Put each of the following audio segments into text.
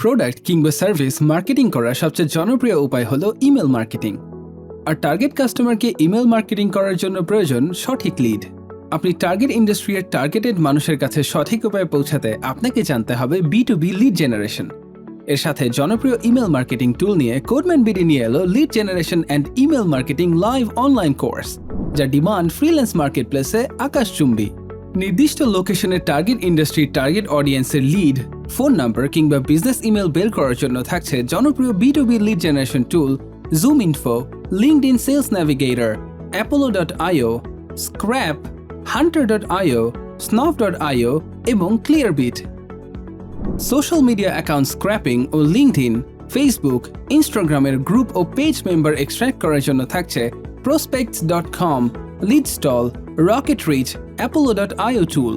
Product কিংবা service marketing করার সবচেয়ে জনপ্রিয় উপায় হলো ইমেল মার্কেটিং। আর টার্গেট কাস্টমারকে ইমেল মার্কেটিং করার জন্য প্রয়োজন সঠিক লিড। আপনি টার্গেট ইন্ডাস্ট্রির টার্গেটেড মানুষের কাছে সঠিক উপায়ে পৌঁছাতে আপনাকে জানতে হবে B2B লিড জেনারেশন। এর সাথে জনপ্রিয় ইমেল মার্কেটিং টুল নিয়ে কোডম্যান বিডি নিয়ে এলো lead generation and email marketing live online course, যা ডিমান্ড ফ্রিল্যান্স মার্কেটপ্লেসে আকাশচুম্বী। নির্দিষ্ট লোকেশনের টার্গেট ইন্ডাস্ট্রির টার্গেট অডিয়েন্সের লিড, ফোন নাম্বার কিংবা বিজনেস ইমেল বের করার জন্য থাকছে জনপ্রিয় B2B lead generation tool ZoomInfo, LinkedIn sales navigator, Apollo.io, Scrap, Hunter.io, Snuff.io এবং Clearbit। Social media account scraping ও লিঙ্কডইন, ফেসবুক, ইনস্টাগ্রামের গ্রুপ ও পেজ মেম্বার এক্সট্র্যাক্ট করার জন্য থাকছে Prospects.com, Leadstall, RocketReach, Apollo.io tool.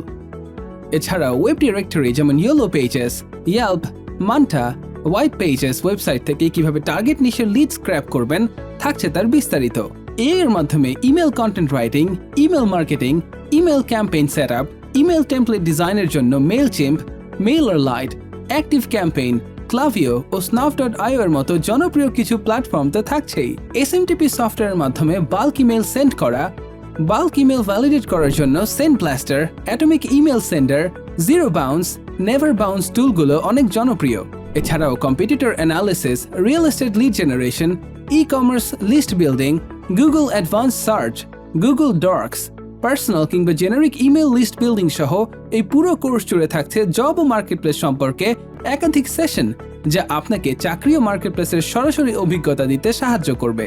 এছাড়াও ওয়েব ডিরেক্টরি যেমন yellow pages, Yelp, Manta, white pages website থেকে কিভাবে টার্গেট নিশের লিড স্ক্র্যাপ করবেন থাকছে তার বিস্তারিত। এর মাধ্যমে email content writing, email marketing, email campaign setup, email template ডিজাইনের জন্য মেইলচিম্প, MailerLite, ActiveCampaign, Klaviyo ও Snuff.io এর মতো জনপ্রিয় কিছু প্ল্যাটফর্ম তো থাকছেই। SMTP সফটওয়্যারের মাধ্যমে বাল্ক ইমেল সেন্ড করা, বাল্ক ইমেল ভ্যালিডেট করার জন্য SendBlaster, atomic email sender, zero bounce, never bounce টুলগুলো অনেক জনপ্রিয়। এছাড়াও competitor analysis, real estate lead generation, e-commerce list building, Google advance search, Google docs, personal কিংবা জেনারিক ইমেল লিস্ট বিল্ডিং সহ এই পুরো কোর্স জুড়ে থাকছে জব ও মার্কেটপ্লেস সম্পর্কে একাধিক সেশন, যা আপনাকে চাকরি ও মার্কেটপ্লেসের সরাসরি অভিজ্ঞতা দিতে সাহায্য করবে।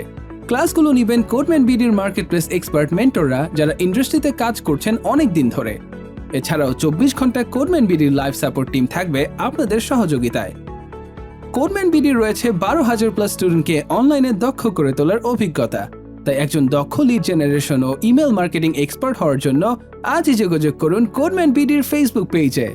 ক্লাসগুলো নিবেন কোডম্যান বিডির মার্কেটপ্লেস এক্সপার্ট মেন্টররা, যারা ইন্ডাস্ট্রিতে কাজ করছেন অনেক দিন ধরে। এছাড়াও 24 ঘন্টা কোডম্যান বিডির লাইভ সাপোর্ট টিম থাকবে আপনাদের সহযোগিতায়। কোডম্যান বিডির রয়েছে 12,000+ স্টুডেন্টকে অনলাইনে দক্ষ করে তোলার অভিজ্ঞতা। তাই একজন দক্ষ লিড জেনারেশন ও ইমেল মার্কেটিং এক্সপার্ট হওয়ার জন্য আজই যোগাযোগ করুন কোডম্যান বিডির ফেসবুক পেজে।